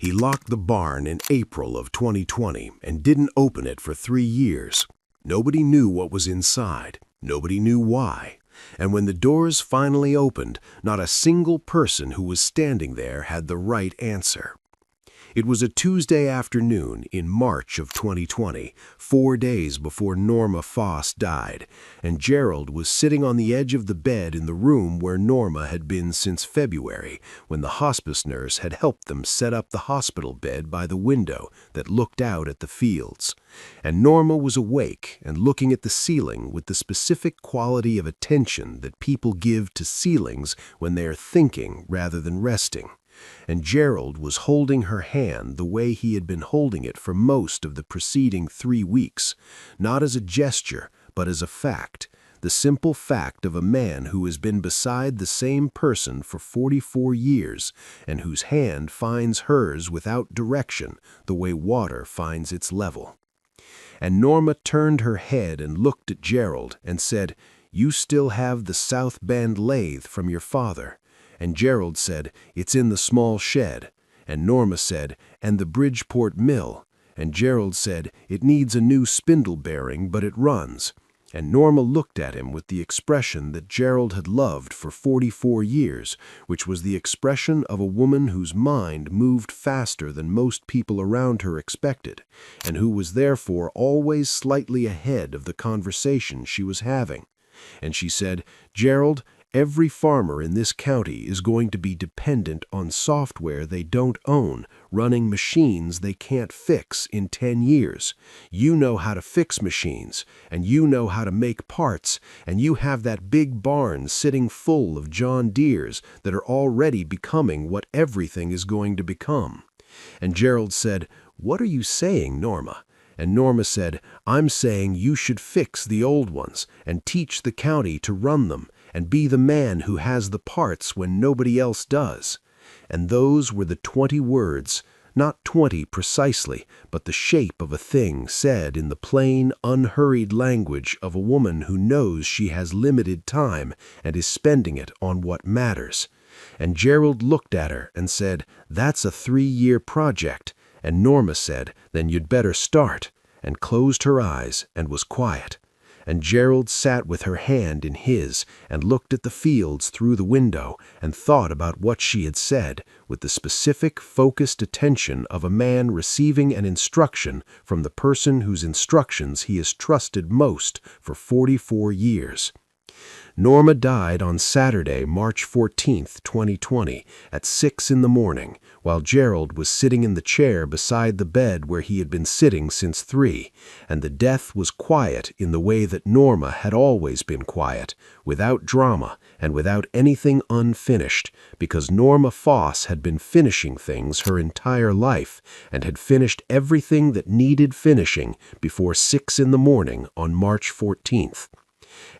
He locked the barn in April of 2020 and didn't open it for 3 years. Nobody knew what was inside. Nobody knew why. And when the doors finally opened, not a single person who was standing there had the right answer. It was a Tuesday afternoon in March of 2020, 4 days before Norma Foss died, and Gerald was sitting on the edge of the bed in the room where Norma had been since February, when the hospice nurse had helped them set up the hospital bed by the window that looked out at the fields. And Norma was awake and looking at the ceiling with the specific quality of attention that people give to ceilings when they are thinking rather than resting. And Gerald was holding her hand the way he had been holding it for most of the preceding 3 weeks, not as a gesture, but as a fact, the simple fact of a man who has been beside the same person for 44 years and whose hand finds hers without direction the way water finds its level. And Norma turned her head and looked at Gerald and said, "You still have the South Bend lathe from your father." And Gerald said, "It's in the small shed." And Norma said, "And the Bridgeport mill." And Gerald said, "It needs a new spindle bearing, but it runs." And Norma looked at him with the expression that Gerald had loved for 44 years, which was the expression of a woman whose mind moved faster than most people around her expected, and who was therefore always slightly ahead of the conversation she was having. And she said, "Gerald, every farmer in this county is going to be dependent on software they don't own, running machines they can't fix in 10 years. You know how to fix machines, and you know how to make parts, and you have that big barn sitting full of John Deeres that are already becoming what everything is going to become." And Gerald said, "What are you saying, Norma?" And Norma said, "I'm saying you should fix the old ones and teach the county to run them and be the man who has the parts when nobody else does." And those were the 20 words, not 20 precisely, but the shape of a thing said in the plain, unhurried language of a woman who knows she has limited time and is spending it on what matters. And Gerald looked at her and said, "That's a 3-year project." And Norma said, "Then you'd better start," and closed her eyes and was quiet. And Gerald sat with her hand in his and looked at the fields through the window and thought about what she had said with the specific, focused attention of a man receiving an instruction from the person whose instructions he has trusted most for 44 years. Norma died on Saturday, March 14th, 2020, at 6 in the morning, while Gerald was sitting in the chair beside the bed where he had been sitting since 3, and the death was quiet in the way that Norma had always been quiet, without drama and without anything unfinished, because Norma Foss had been finishing things her entire life and had finished everything that needed finishing before 6 in the morning on March 14th.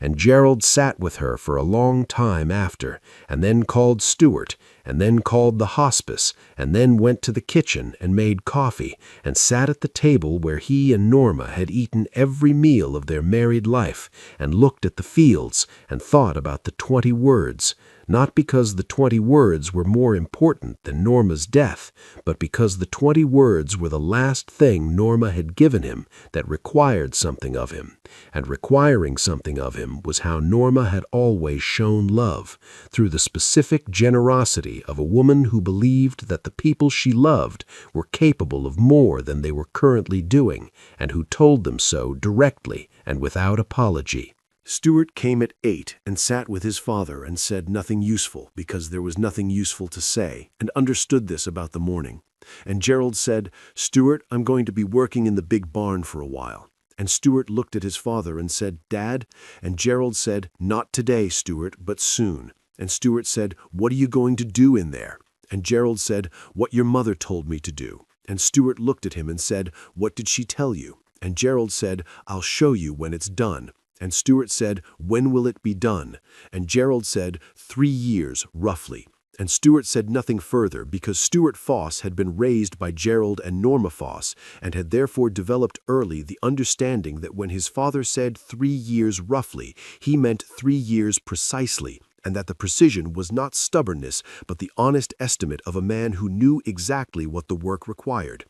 And Gerald sat with her for a long time after, and then called Stuart, and then called the hospice, and then went to the kitchen and made coffee, and sat at the table where he and Norma had eaten every meal of their married life, and looked at the fields, and thought about the 20 words, not because the 20 words were more important than Norma's death, but because the 20 words were the last thing Norma had given him that required something of him, and requiring something of him was how Norma had always shown love, through the specific generosity of a woman who believed that the people she loved were capable of more than they were currently doing, and who told them so directly and without apology. Stuart came at 8 and sat with his father and said nothing useful because there was nothing useful to say, and understood this about the morning. And Gerald said, "Stuart, I'm going to be working in the big barn for a while." And Stuart looked at his father and said, "Dad?" And Gerald said, "Not today, Stuart, but soon." And Stuart said, "What are you going to do in there?" And Gerald said, "What your mother told me to do." And Stuart looked at him and said, "What did she tell you?" And Gerald said, "I'll show you when it's done." And Stuart said, "When will it be done?" And Gerald said, 3 years, roughly. And Stuart said nothing further because Stuart Foss had been raised by Gerald and Norma Foss and had therefore developed early the understanding that when his father said 3 years roughly, he meant 3 years precisely, and that the precision was not stubbornness, but the honest estimate of a man who knew exactly what the work required.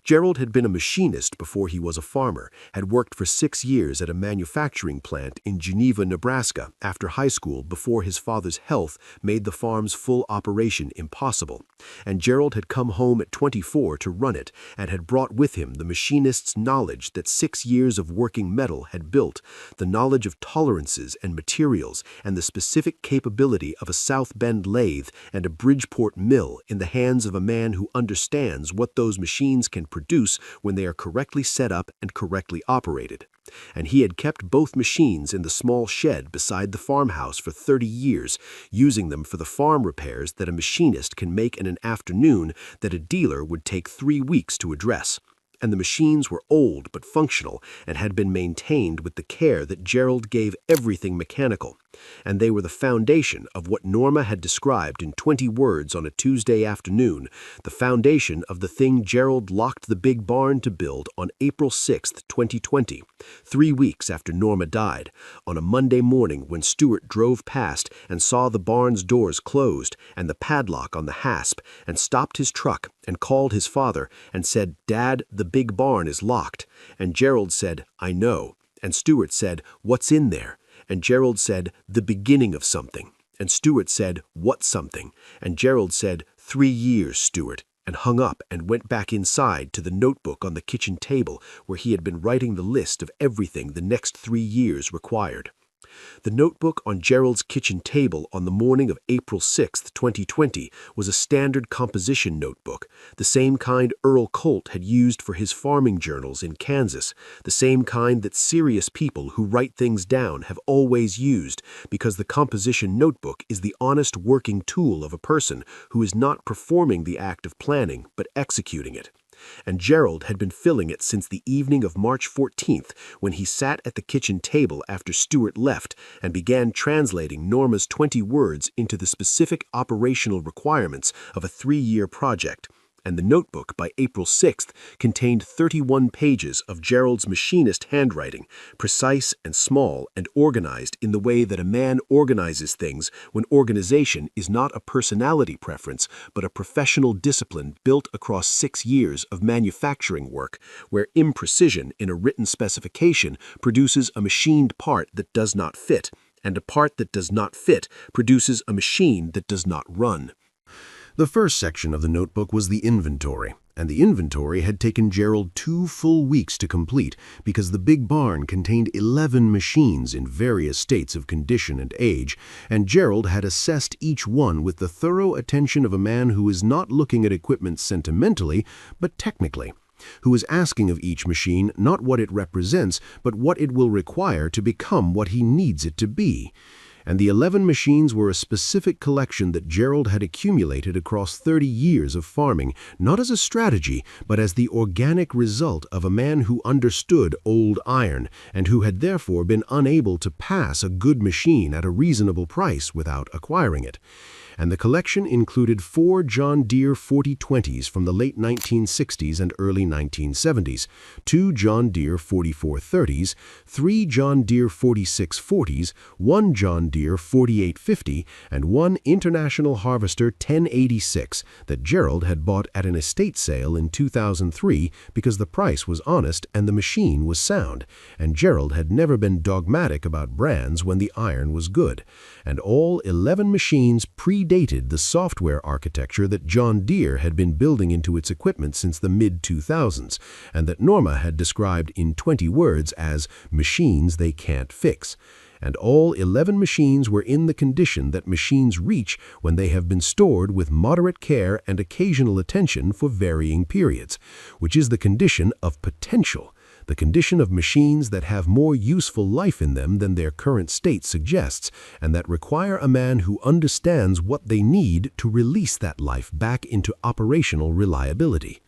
Gerald had been a machinist before he was a farmer, had worked for 6 years at a manufacturing plant in Geneva, Nebraska, after high school before his father's health made the farm's full operation impossible. And Gerald had come home at 24 to run it and had brought with him the machinist's knowledge that 6 years of working metal had built, the knowledge of tolerances and materials, and the specific capability of a South Bend lathe and a Bridgeport mill in the hands of a man who understands what those machines can produce when they are correctly set up and correctly operated. And he had kept both machines in the small shed beside the farmhouse for 30 years, using them for the farm repairs that a machinist can make in an afternoon that a dealer would take 3 weeks to address. And the machines were old but functional and had been maintained with the care that Gerald gave everything mechanical. And they were the foundation of what Norma had described in 20 words on a Tuesday afternoon, the foundation of the thing Gerald locked the big barn to build on April 6, 2020, 3 weeks after Norma died, on a Monday morning when Stuart drove past and saw the barn's doors closed and the padlock on the hasp, and stopped his truck and called his father and said, "Dad, the big barn is locked." And Gerald said, "I know." And Stuart said, "What's in there?" And Gerald said, "The beginning of something." And Stuart said, "What something?" And Gerald said, "3 years, Stuart," and hung up and went back inside to the notebook on the kitchen table where he had been writing the list of everything the next 3 years required. The notebook on Gerald's kitchen table on the morning of April 6, 2020, was a standard composition notebook, the same kind Earl Colt had used for his farming journals in Kansas, the same kind that serious people who write things down have always used, because the composition notebook is the honest working tool of a person who is not performing the act of planning but executing it. And Gerald had been filling it since the evening of March 14th, when he sat at the kitchen table after Stuart left and began translating Norma's 20 words into the specific operational requirements of a 3-year project. And the notebook by April 6th contained 31 pages of Gerald's machinist handwriting, precise and small and organized in the way that a man organizes things when organization is not a personality preference but a professional discipline built across 6 years of manufacturing work, where imprecision in a written specification produces a machined part that does not fit, and a part that does not fit produces a machine that does not run. The first section of the notebook was the inventory, and the inventory had taken Gerald 2 full weeks to complete because the big barn contained 11 machines in various states of condition and age, and Gerald had assessed each one with the thorough attention of a man who is not looking at equipment sentimentally, but technically, who is asking of each machine not what it represents, but what it will require to become what he needs it to be. And the 11 machines were a specific collection that Gerald had accumulated across 30 years of farming, not as a strategy, but as the organic result of a man who understood old iron, and who had therefore been unable to pass a good machine at a reasonable price without acquiring it. And the collection included 4 John Deere 4020s from the late 1960s and early 1970s, 2 John Deere 4430s, 3 John Deere 4640s, 1 John Deere 4850, and 1 International Harvester 1086 that Gerald had bought at an estate sale in 2003 because the price was honest and the machine was sound, and Gerald had never been dogmatic about brands when the iron was good. And all 11 machines predated the software architecture that John Deere had been building into its equipment since the mid-2000s, and that Norma had described in 20 words as machines they can't fix. And all 11 machines were in the condition that machines reach when they have been stored with moderate care and occasional attention for varying periods, which is the condition of potential, the condition of machines that have more useful life in them than their current state suggests, and that require a man who understands what they need to release that life back into operational reliability.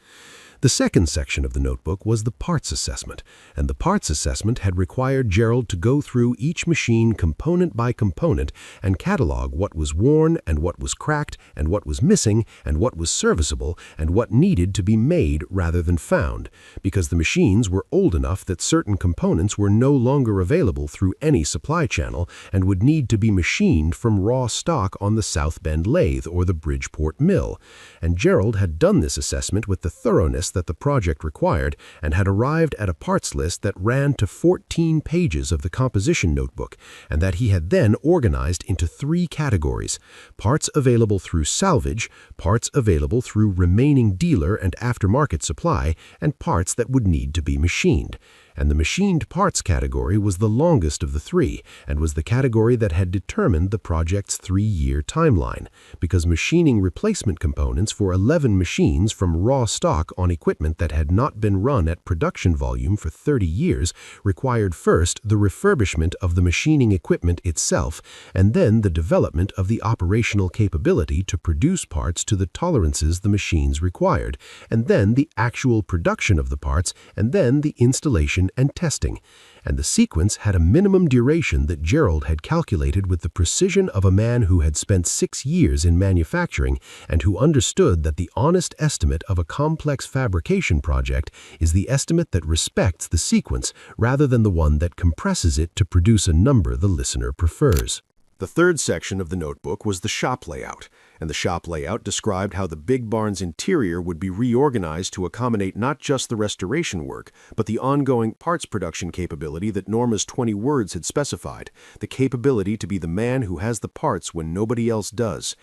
The second section of the notebook was the parts assessment, and the parts assessment had required Gerald to go through each machine component by component and catalog what was worn and what was cracked and what was missing and what was serviceable and what needed to be made rather than found, because the machines were old enough that certain components were no longer available through any supply channel and would need to be machined from raw stock on the South Bend lathe or the Bridgeport mill. And Gerald had done this assessment with the thoroughness that the project required and had arrived at a parts list that ran to 14 pages of the composition notebook, and that he had then organized into 3 categories: parts available through salvage, parts available through remaining dealer and aftermarket supply, and parts that would need to be machined. And the machined parts category was the longest of the 3 and was the category that had determined the project's 3-year timeline, because machining replacement components for 11 machines from raw stock on equipment that had not been run at production volume for 30 years required first the refurbishment of the machining equipment itself, and then the development of the operational capability to produce parts to the tolerances the machines required, and then the actual production of the parts, and then the installation and testing. And the sequence had a minimum duration that Gerald had calculated with the precision of a man who had spent 6 years in manufacturing and who understood that the honest estimate of a complex fabrication project is the estimate that respects the sequence rather than the one that compresses it to produce a number the listener prefers. The third section of the notebook was the shop layout, and the shop layout described how the big barn's interior would be reorganized to accommodate not just the restoration work, but the ongoing parts production capability that Norma's 20 words had specified, the capability to be the man who has the parts when nobody else does.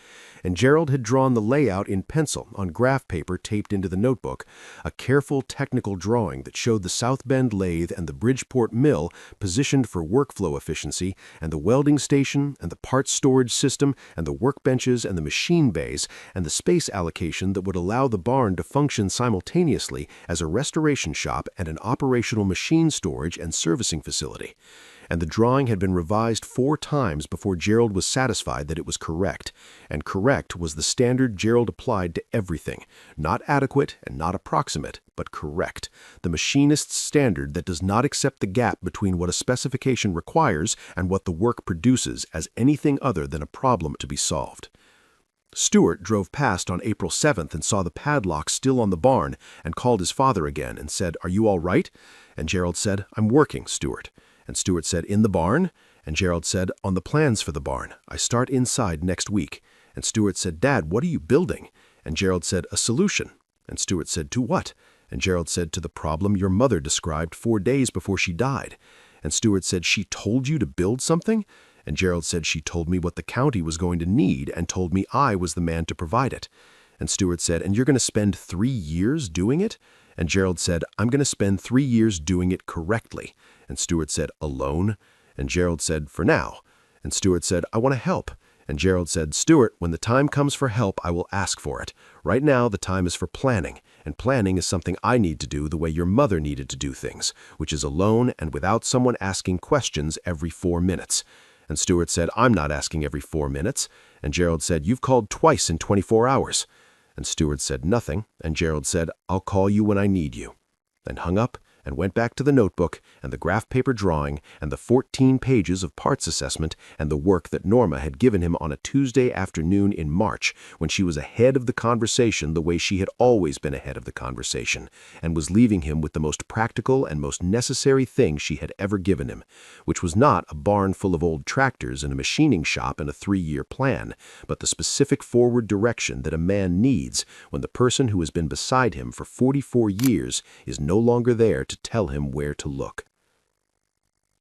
And Gerald had drawn the layout in pencil on graph paper taped into the notebook, a careful technical drawing that showed the South Bend lathe and the Bridgeport mill positioned for workflow efficiency, and the welding station and the parts storage system and the workbenches and the machine bays and the space allocation that would allow the barn to function simultaneously as a restoration shop and an operational machine storage and servicing facility. And the drawing had been revised 4 times before Gerald was satisfied that it was correct. And correct was the standard Gerald applied to everything. Not adequate and not approximate, but correct. The machinist's standard that does not accept the gap between what a specification requires and what the work produces as anything other than a problem to be solved. Stuart drove past on April 7th and saw the padlock still on the barn and called his father again and said, "Are you all right?" And Gerald said, "I'm working, Stuart." And Stuart said, "In the barn?" And Gerald said, "On the plans for the barn. I start inside next week." And Stuart said, "Dad, what are you building?" And Gerald said, "A solution." And Stuart said, "To what?" And Gerald said, "To the problem your mother described 4 days before she died." And Stuart said, "She told you to build something?" And Gerald said, "She told me what the county was going to need and told me I was the man to provide it." And Stuart said, "And you're going to spend 3 years doing it?" And Gerald said, "I'm going to spend 3 years doing it correctly." And Stuart said, "Alone?" And Gerald said, "For now." And Stuart said, "I want to help." And Gerald said, "Stuart, when the time comes for help, I will ask for it. Right now, the time is for planning. And planning is something I need to do the way your mother needed to do things, which is alone and without someone asking questions every 4 minutes." And Stuart said, "I'm not asking every 4 minutes." And Gerald said, "You've called twice in 24 hours. And Stuart said nothing, and Gerald said, "I'll call you when I need you," and hung up and went back to the notebook and the graph paper drawing and the 14 pages of parts assessment and the work that Norma had given him on a Tuesday afternoon in March when she was ahead of the conversation the way she had always been ahead of the conversation and was leaving him with the most practical and most necessary thing she had ever given him, which was not a barn full of old tractors and a machining shop and a 3-year plan, but the specific forward direction that a man needs when the person who has been beside him for 44 years is no longer there to tell him where to look.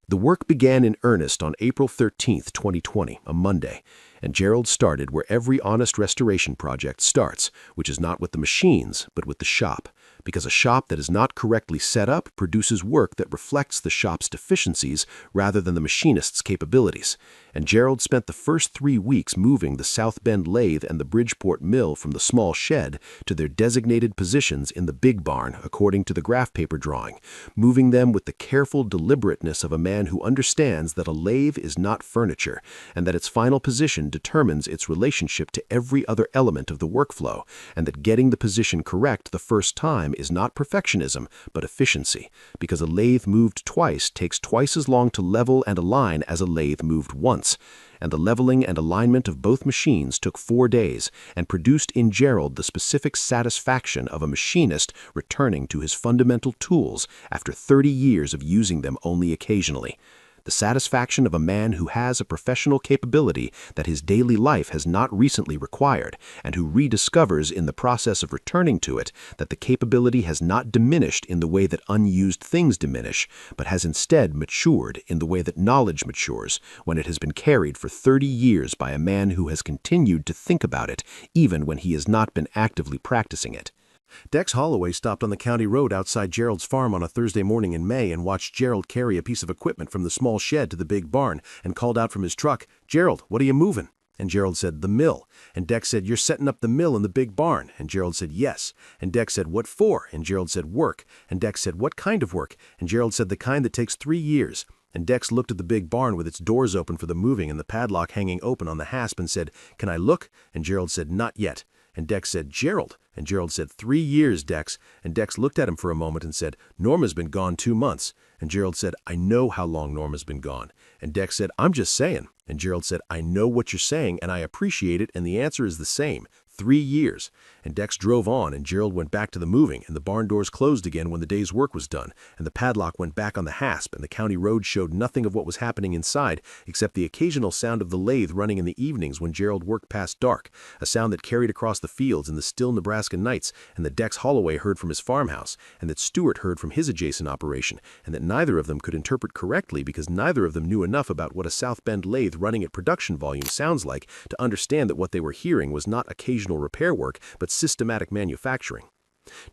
The work began in earnest on April 13th, 2020, a Monday, and Gerald started where every honest restoration project starts, which is not with the machines, but with the shop, because a shop that is not correctly set up produces work that reflects the shop's deficiencies rather than the machinist's capabilities. And Gerald spent the first 3 weeks moving the South Bend lathe and the Bridgeport mill from the small shed to their designated positions in the big barn according to the graph paper drawing, moving them with the careful deliberateness of a man who understands that a lathe is not furniture and that its final position determines its relationship to every other element of the workflow, and that getting the position correct the first time is not perfectionism but efficiency, because a lathe moved twice takes twice as long to level and align as a lathe moved once, and the leveling and alignment of both machines took 4 days and produced in Gerald the specific satisfaction of a machinist returning to his fundamental tools after 30 years of using them only occasionally. The satisfaction of a man who has a professional capability that his daily life has not recently required, and who rediscovers in the process of returning to it that the capability has not diminished in the way that unused things diminish, but has instead matured in the way that knowledge matures when it has been carried for 30 years by a man who has continued to think about it even when he has not been actively practicing it. Dex Holloway stopped on the county road outside Gerald's farm on a Thursday morning in May and watched Gerald carry a piece of equipment from the small shed to the big barn and called out from his truck, "Gerald, what are you moving?" And Gerald said, "The mill." And Dex said, "You're setting up the mill in the big barn." And Gerald said, "Yes." And Dex said, "What for?" And Gerald said, "Work." And Dex said, "What kind of work?" And Gerald said, "The kind that takes 3 years." And Dex looked at the big barn with its doors open for the moving and the padlock hanging open on the hasp and said, "Can I look?" And Gerald said, "Not yet." And Dex said, "Gerald." And Gerald said, "3 years, Dex." And Dex looked at him for a moment and said, "Norma's been gone 2 months." And Gerald said, "I know how long Norma's been gone." And Dex said, "I'm just saying." And Gerald said, "I know what you're saying, and I appreciate it, and the answer is the same. 3 years." And Dex drove on, and Gerald went back to the moving, and the barn doors closed again when the day's work was done, and the padlock went back on the hasp, and the county road showed nothing of what was happening inside except the occasional sound of the lathe running in the evenings when Gerald worked past dark, a sound that carried across the fields in the still Nebraska nights, and that Dex Holloway heard from his farmhouse, and that Stewart heard from his adjacent operation, and that neither of them could interpret correctly because neither of them knew enough about what a South Bend lathe running at production volume sounds like to understand that what they were hearing was not occasional repair work but systematic manufacturing.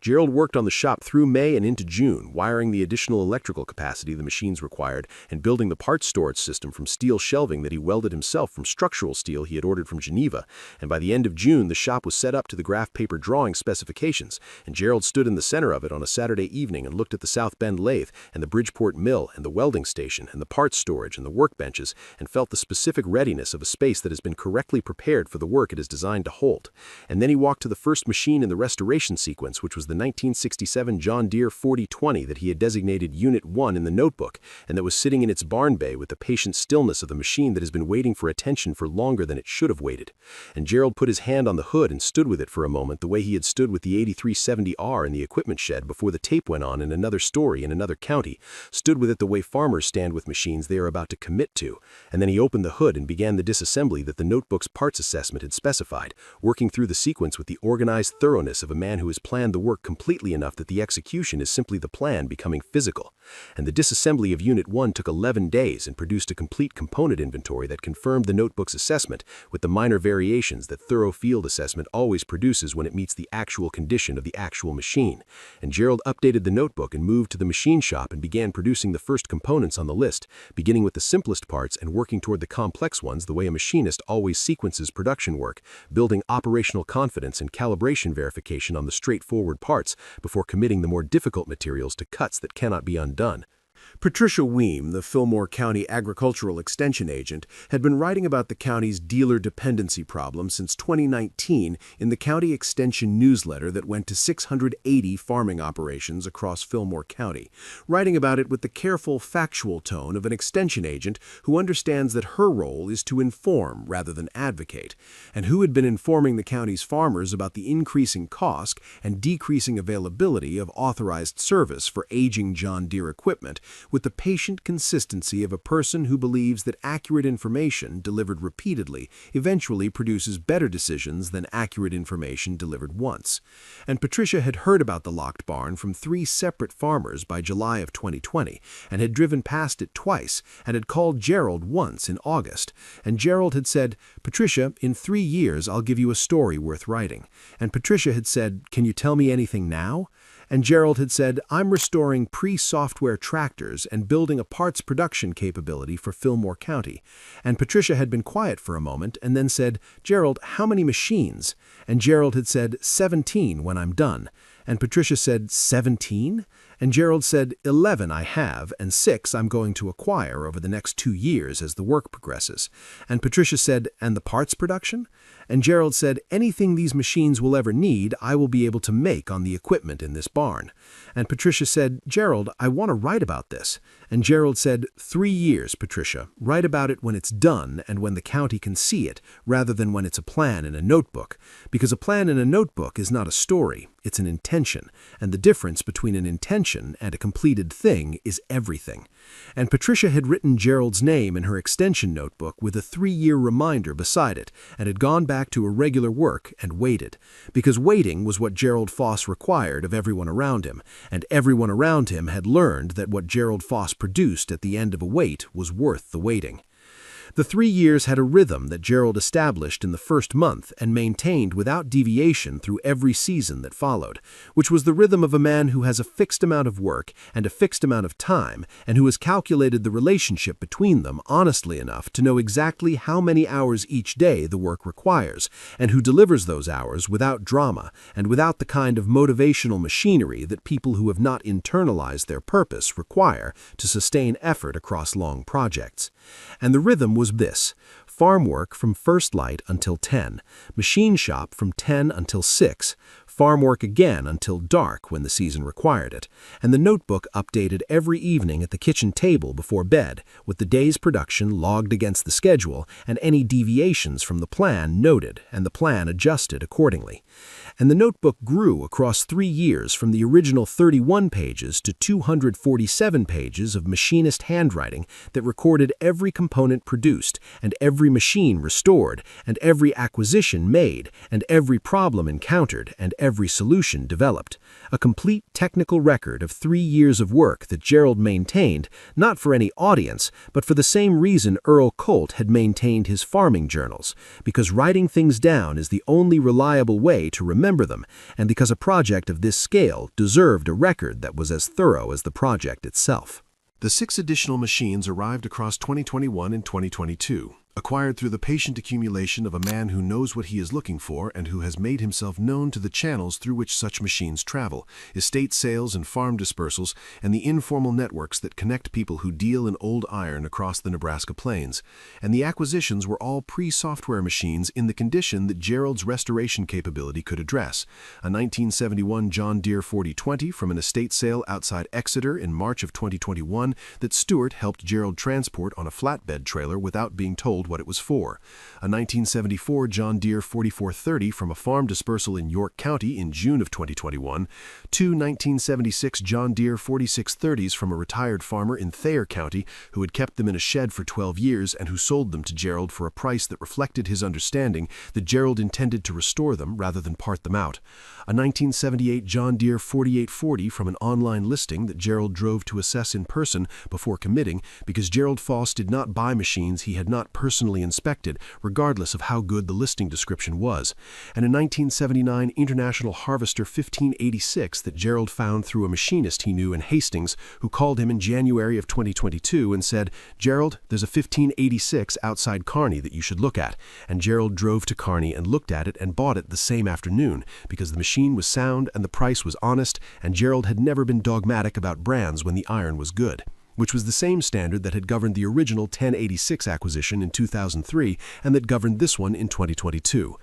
Gerald worked on the shop through May and into June, wiring the additional electrical capacity the machines required and building the parts storage system from steel shelving that he welded himself from structural steel he had ordered from Geneva, and by the end of June the shop was set up to the graph paper drawing specifications, and Gerald stood in the center of it on a Saturday evening and looked at the South Bend lathe and the Bridgeport mill and the welding station and the parts storage and the workbenches and felt the specific readiness of a space that has been correctly prepared for the work it is designed to hold. And then he walked to the first machine in the restoration sequence, which was the 1967 John Deere 4020 that he had designated Unit 1 in the notebook, and that was sitting in its barn bay with the patient stillness of the machine that has been waiting for attention for longer than it should have waited. And Gerald put his hand on the hood and stood with it for a moment the way he had stood with the 8370R in the equipment shed before the tape went on in another story in another county, stood with it the way farmers stand with machines they are about to commit to, and then he opened the hood and began the disassembly that the notebook's parts assessment had specified, working through the sequence with the organized thoroughness of a man who has planned the work completely enough that the execution is simply the plan becoming physical. And the disassembly of Unit 1 took 11 days and produced a complete component inventory that confirmed the notebook's assessment with the minor variations that thorough field assessment always produces when it meets the actual condition of the actual machine. And Gerald updated the notebook and moved to the machine shop and began producing the first components on the list, beginning with the simplest parts and working toward the complex ones the way a machinist always sequences production work, building operational confidence and calibration verification on the straightforward parts before committing the more difficult materials to cuts that cannot be undone. Patricia Weem, the Fillmore County Agricultural Extension Agent, had been writing about the county's dealer dependency problem since 2019 in the County Extension newsletter that went to 680 farming operations across Fillmore County, writing about it with the careful, factual tone of an extension agent who understands that her role is to inform rather than advocate, and who had been informing the county's farmers about the increasing cost and decreasing availability of authorized service for aging John Deere equipment with the patient consistency of a person who believes that accurate information delivered repeatedly eventually produces better decisions than accurate information delivered once. And Patricia had heard about the locked barn from 3 separate farmers by July of 2020 and had driven past it twice and had called Gerald once in August. And Gerald had said, "Patricia, in 3 years I'll give you a story worth writing." And Patricia had said, "Can you tell me anything now?" And Gerald had said, I'm restoring pre-software tractors and building a parts production capability for Fillmore County. And Patricia had been quiet for a moment and then said, Gerald, how many machines? And Gerald had said, 17 when I'm done. And Patricia said, 17? And Gerald said, 11 I have, and 6 I'm going to acquire over the next 2 years as the work progresses. And Patricia said, and the parts production? And Gerald said, anything these machines will ever need, I will be able to make on the equipment in this barn. And Patricia said, Gerald, I want to write about this. And Gerald said, 3 years, Patricia. Write about it when it's done and when the county can see it, rather than when it's a plan in a notebook. Because a plan in a notebook is not a story, it's an intention. And the difference between an intention and a completed thing is everything. And Patricia had written Gerald's name in her extension notebook with a 3-year reminder beside it, and had gone back to irregular work and waited. Because waiting was what Gerald Foss required of everyone around him, and everyone around him had learned that what Gerald Foss produced at the end of a wait was worth the waiting. The 3 years had a rhythm that Gerald established in the first month and maintained without deviation through every season that followed, which was the rhythm of a man who has a fixed amount of work and a fixed amount of time, and who has calculated the relationship between them honestly enough to know exactly how many hours each day the work requires, and who delivers those hours without drama and without the kind of motivational machinery that people who have not internalized their purpose require to sustain effort across long projects. And the rhythm was this: farm work from first light until 10, machine shop from 10 until 6, farm work again until dark when the season required it, and the notebook updated every evening at the kitchen table before bed, with the day's production logged against the schedule and any deviations from the plan noted and the plan adjusted accordingly. And the notebook grew across 3 years from the original 31 pages to 247 pages of machinist handwriting that recorded every component produced and every machine restored and every acquisition made and every problem encountered and every solution developed. A complete technical record of 3 years of work that Gerald maintained, not for any audience, but for the same reason Earl Colt had maintained his farming journals, because writing things down is the only reliable way to remember them, and because a project of this scale deserved a record that was as thorough as the project itself. The 6 additional machines arrived across 2021 and 2022. Acquired through the patient accumulation of a man who knows what he is looking for and who has made himself known to the channels through which such machines travel, estate sales and farm dispersals, and the informal networks that connect people who deal in old iron across the Nebraska plains. And the acquisitions were all pre-software machines in the condition that Gerald's restoration capability could address. A 1971 John Deere 4020 from an estate sale outside Exeter in March of 2021 that Stewart helped Gerald transport on a flatbed trailer without being told what it was for. A 1974 John Deere 4430 from a farm dispersal in York County in June of 2021. 2 1976 John Deere 4630s from a retired farmer in Thayer County who had kept them in a shed for 12 years and who sold them to Gerald for a price that reflected his understanding that Gerald intended to restore them rather than part them out. A 1978 John Deere 4840 from an online listing that Gerald drove to assess in person before committing because Gerald Foss did not buy machines he had not personally inspected, regardless of how good the listing description was. And a 1979 International Harvester 1586 that Gerald found through a machinist he knew in Hastings who called him in January of 2022 and said, Gerald, there's a 1586 outside Kearney that you should look at. And Gerald drove to Kearney and looked at it and bought it the same afternoon because the machine was sound and the price was honest, and Gerald had never been dogmatic about brands when the iron was good, which was the same standard that had governed the original 1086 acquisition in 2003 and that governed this one in 2022.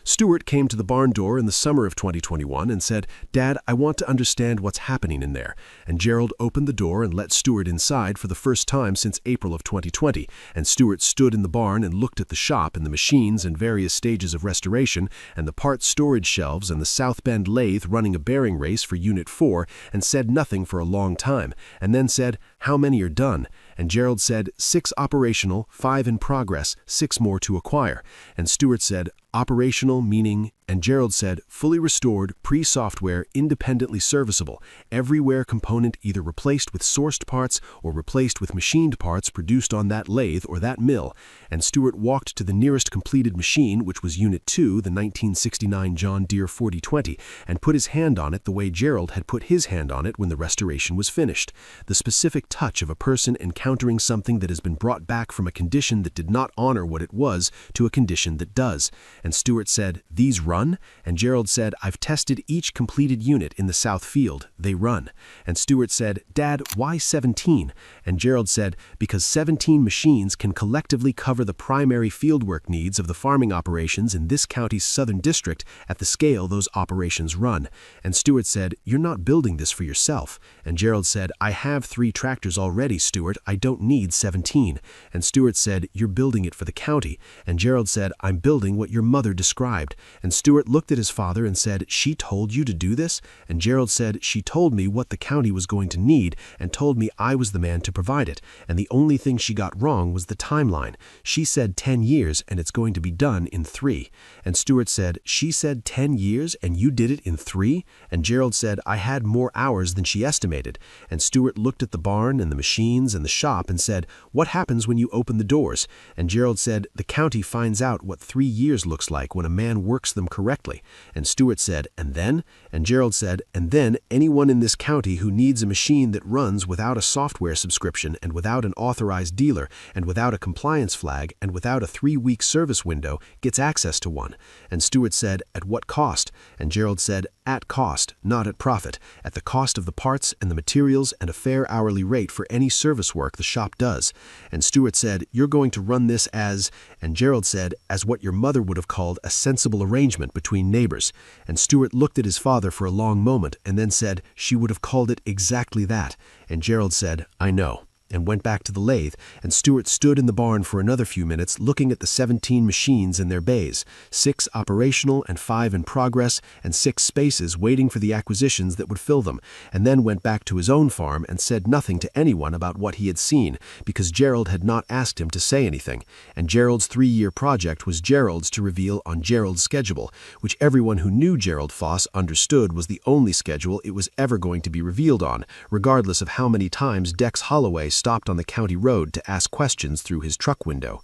Stewart came to the barn door in the summer of 2021 and said, Dad, I want to understand what's happening in there. And Gerald opened the door and let Stewart inside for the first time since April of 2020. And Stewart stood in the barn and looked at the shop and the machines and various stages of restoration and the parts storage shelves and the South Bend lathe running a bearing race for Unit 4 and said nothing for a long time, and then said, How many are done? And Gerald said, 6 operational, 5 in progress, 6 more to acquire. And Stewart said, Operational meaning And Gerald said, fully restored, pre-software, independently serviceable, every wear component either replaced with sourced parts or replaced with machined parts produced on that lathe or that mill. And Stewart walked to the nearest completed machine, which was Unit 2, the 1969 John Deere 4020, and put his hand on it the way Gerald had put his hand on it when the restoration was finished. The specific touch of a person encountering something that has been brought back from a condition that did not honor what it was to a condition that does. And Stewart said, "These run?" And Gerald said, "I've tested each completed unit in the south field. They run." And Stewart said, "Dad, why 17? And Gerald said, "Because 17 machines can collectively cover the primary fieldwork needs of the farming operations in this county's southern district at the scale those operations run." And Stewart said, "You're not building this for yourself." And Gerald said, "I have 3 tractors already, Stewart. I don't need 17. And Stewart said, "You're building it for the county." And Gerald said, "I'm building what your mother described." And Stewart looked at his father and said, "She told you to do this?" And Gerald said, "She told me what the county was going to need and told me I was the man to provide it. And the only thing she got wrong was the timeline. She said 10 years and it's going to be done in 3. And Stewart said, "She said 10 years and you did it in 3? And Gerald said, "I had more hours than she estimated." And Stewart looked at the barn and the machines and the shop and said, "What happens when you open the doors?" And Gerald said, "The county finds out what 3 years looks like when a man works them correctly." And Stewart said, "And then?" And Gerald said, "And then anyone in this county who needs a machine that runs without a software subscription and without an authorized dealer and without a compliance flag and without a 3-week service window gets access to one." And Stewart said, "At what cost?" And Gerald said, "At cost, not at profit, at the cost of the parts and the materials and a fair hourly rate for any service work the shop does." And Stewart said, "You're going to run this as," and Gerald said, "as what your mother would have called a sensible arrangement between neighbors." And Stewart looked at his father for a long moment and then said, "She would have called it exactly that." And Gerald said, "I know," and went back to the lathe, and Stewart stood in the barn for another few minutes looking at the 17 machines in their bays, 6 operational and 5 in progress, and 6 spaces waiting for the acquisitions that would fill them, and then went back to his own farm and said nothing to anyone about what he had seen, because Gerald had not asked him to say anything, and Gerald's 3-year project was Gerald's to reveal on Gerald's schedule, which everyone who knew Gerald Foss understood was the only schedule it was ever going to be revealed on, regardless of how many times Dex Holloway stopped on the county road to ask questions through his truck window.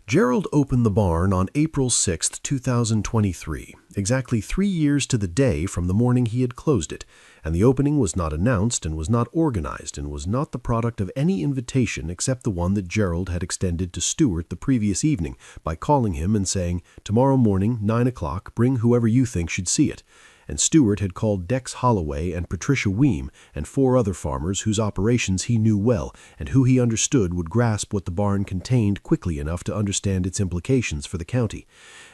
Gerald opened the barn on April 6, 2023, exactly 3 years to the day from the morning he had closed it, and the opening was not announced and was not organized and was not the product of any invitation except the one that Gerald had extended to Stewart the previous evening by calling him and saying, "Tomorrow morning, 9 o'clock, bring whoever you think should see it." And Stewart had called Dex Holloway and Patricia Weem and 4 other farmers whose operations he knew well and who he understood would grasp what the barn contained quickly enough to understand its implications for the county.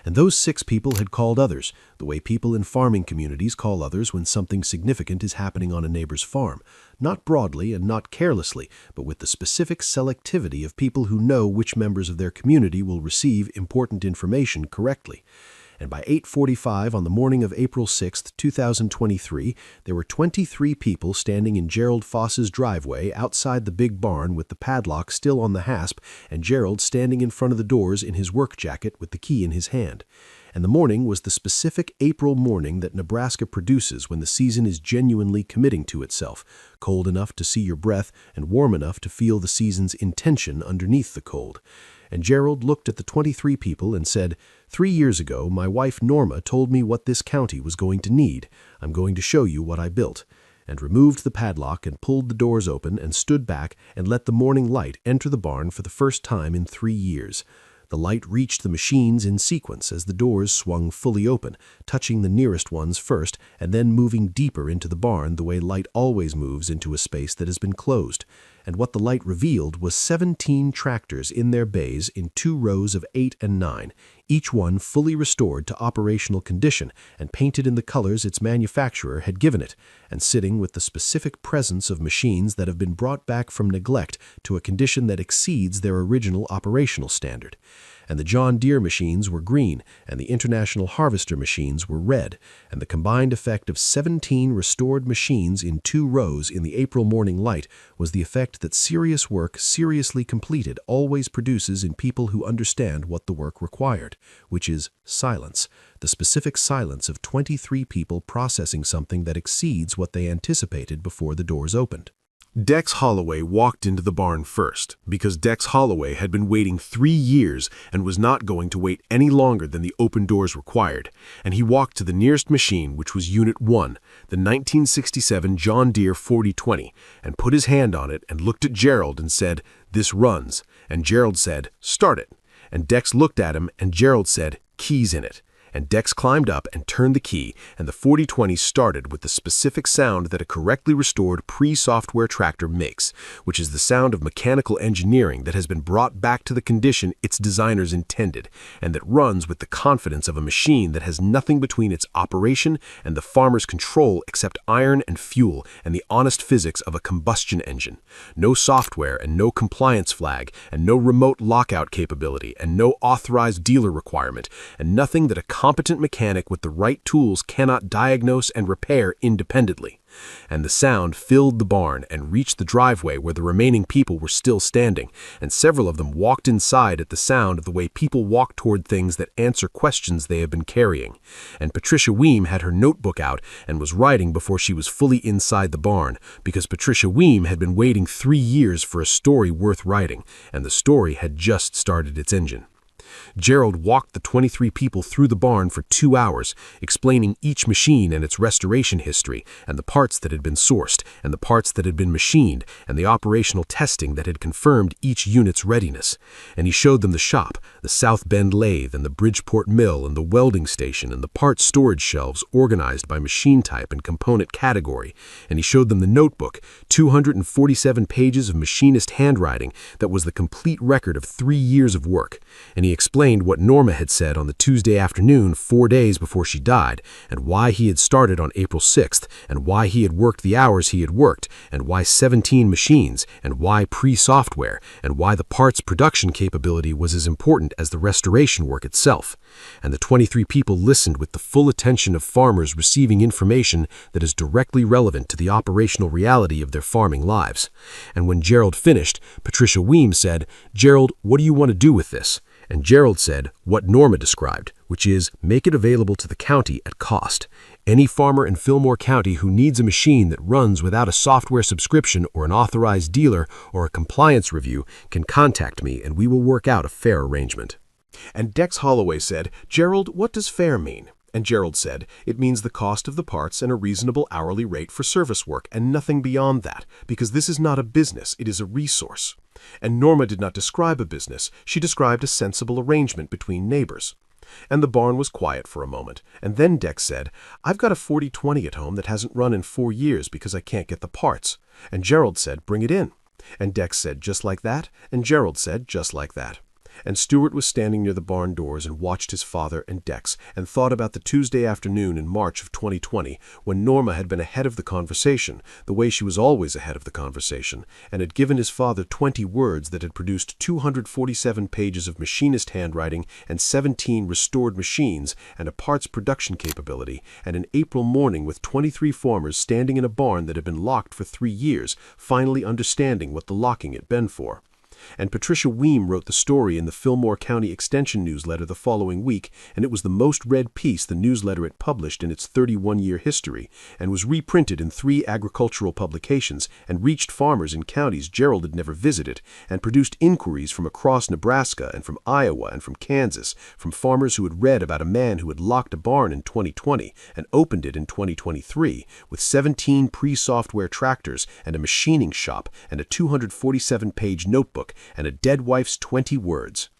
And those 6 people had called others, the way people in farming communities call others when something significant is happening on a neighbor's farm, not broadly and not carelessly, but with the specific selectivity of people who know which members of their community will receive important information correctly. And by 8:45 on the morning of April 6, 2023, there were 23 people standing in Gerald Foss's driveway outside the big barn with the padlock still on the hasp and Gerald standing in front of the doors in his work jacket with the key in his hand. And the morning was the specific April morning that Nebraska produces when the season is genuinely committing to itself, cold enough to see your breath and warm enough to feel the season's intention underneath the cold. And Gerald looked at the 23 people and said, "3 years ago, my wife Norma told me what this county was going to need. I'm going to show you what I built." And removed the padlock and pulled the doors open and stood back and let the morning light enter the barn for the first time in 3 years. The light reached the machines in sequence as the doors swung fully open, touching the nearest ones first and then moving deeper into the barn the way light always moves into a space that has been closed. And what the light revealed was 17 tractors in their bays in 2 rows of 8 and 9, each one fully restored to operational condition and painted in the colors its manufacturer had given it, and sitting with the specific presence of machines that have been brought back from neglect to a condition that exceeds their original operational standard. and the John Deere machines were green, and the International Harvester machines were red, and the combined effect of 17 restored machines in 2 rows in the April morning light was the effect that serious work seriously completed always produces in people who understand what the work required, which is silence, the specific silence of 23 people processing something that exceeds what they anticipated before the doors opened. Dex Holloway walked into the barn first, because Dex Holloway had been waiting 3 years and was not going to wait any longer than the open doors required, and he walked to the nearest machine, which was Unit 1, the 1967 John Deere 4020, and put his hand on it and looked at Gerald and said, "This runs," and Gerald said, "Start it," and Dex looked at him and Gerald said, "Keys in it." And Dex climbed up and turned the key, and the 4020 started with the specific sound that a correctly restored pre-software tractor makes, which is the sound of mechanical engineering that has been brought back to the condition its designers intended, and that runs with the confidence of a machine that has nothing between its operation and the farmer's control except iron and fuel and the honest physics of a combustion engine. No software and no compliance flag, and no remote lockout capability, and no authorized dealer requirement, and nothing that a competent mechanic with the right tools cannot diagnose and repair independently. And the sound filled the barn and reached the driveway where the remaining people were still standing, and several of them walked inside at the sound of the way people walk toward things that answer questions they have been carrying. And Patricia Weem had her notebook out and was writing before she was fully inside the barn, because Patricia Weem had been waiting 3 years for a story worth writing, and the story had just started its engine. Gerald walked the 23 people through the barn for 2 hours, explaining each machine and its restoration history, and the parts that had been sourced, and the parts that had been machined, and the operational testing that had confirmed each unit's readiness. And he showed them the shop, the South Bend lathe, and the Bridgeport mill, and the welding station, and the parts storage shelves organized by machine type and component category. And he showed them the notebook, 247 pages of machinist handwriting that was the complete record of 3 years of work. And he explained what Norma had said on the Tuesday afternoon 4 days before she died, and why he had started on April 6th, and why he had worked the hours he had worked, and why 17 machines, and why pre-software, and why the parts production capability was as important as the restoration work itself. And the 23 people listened with the full attention of farmers receiving information that is directly relevant to the operational reality of their farming lives. And when Gerald finished, Patricia Weem said, "Gerald, what do you want to do with this?" And Gerald said what Norma described, which is make it available to the county at cost. Any farmer in Fillmore County who needs a machine that runs without a software subscription or an authorized dealer or a compliance review can contact me, and we will work out a fair arrangement. And Dex Holloway said, "Gerald, what does fair mean?" And Gerald said, "It means the cost of the parts and a reasonable hourly rate for service work, and nothing beyond that, because this is not a business, it is a resource." And Norma did not describe a business, she described a sensible arrangement between neighbors. And the barn was quiet for a moment, and then Dex said, "I've got a 4020 at home that hasn't run in 4 years because I can't get the parts." And Gerald said, "Bring it in." And Dex said, "Just like that?" And Gerald said, "Just like that." And Stuart was standing near the barn doors and watched his father and Dex and thought about the Tuesday afternoon in March of 2020 when Norma had been ahead of the conversation, the way she was always ahead of the conversation, and had given his father 20 words that had produced 247 pages of machinist handwriting and 17 restored machines and a parts production capability, and an April morning with 23 farmers standing in a barn that had been locked for 3 years, finally understanding what the locking had been for. And Patricia Weem wrote the story in the Fillmore County Extension newsletter the following week, and it was the most read piece the newsletter had published in its 31-year history, and was reprinted in 3 agricultural publications, and reached farmers in counties Gerald had never visited, and produced inquiries from across Nebraska and from Iowa and from Kansas, from farmers who had read about a man who had locked a barn in 2020 and opened it in 2023, with 17 pre-software tractors and a machining shop and a 247-page notebook and a dead wife's 20 words.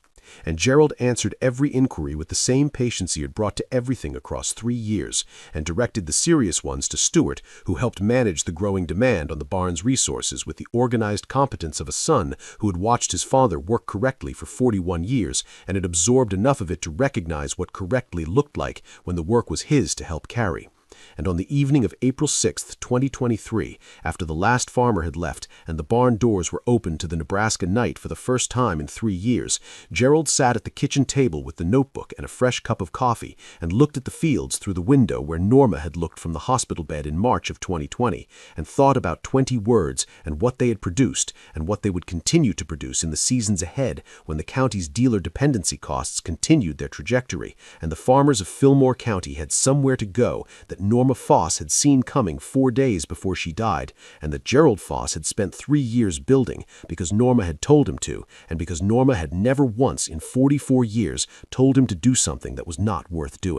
And Gerald answered every inquiry with the same patience he had brought to everything across 3 years, and directed the serious ones to Stuart, who helped manage the growing demand on the barn's resources with the organized competence of a son who had watched his father work correctly for 41 years and had absorbed enough of it to recognize what correctly looked like when the work was his to help carry. And on the evening of April 6, 2023, after the last farmer had left and the barn doors were opened to the Nebraska night for the first time in 3 years, Gerald sat at the kitchen table with the notebook and a fresh cup of coffee and looked at the fields through the window where Norma had looked from the hospital bed in March of 2020 and thought about 20 words and what they had produced and what they would continue to produce in the seasons ahead when the county's dealer dependency costs continued their trajectory and the farmers of Fillmore County had somewhere to go that Norma Foss had seen coming 4 days before she died, and that Gerald Foss had spent 3 years building because Norma had told him to, and because Norma had never once in 44 years told him to do something that was not worth doing.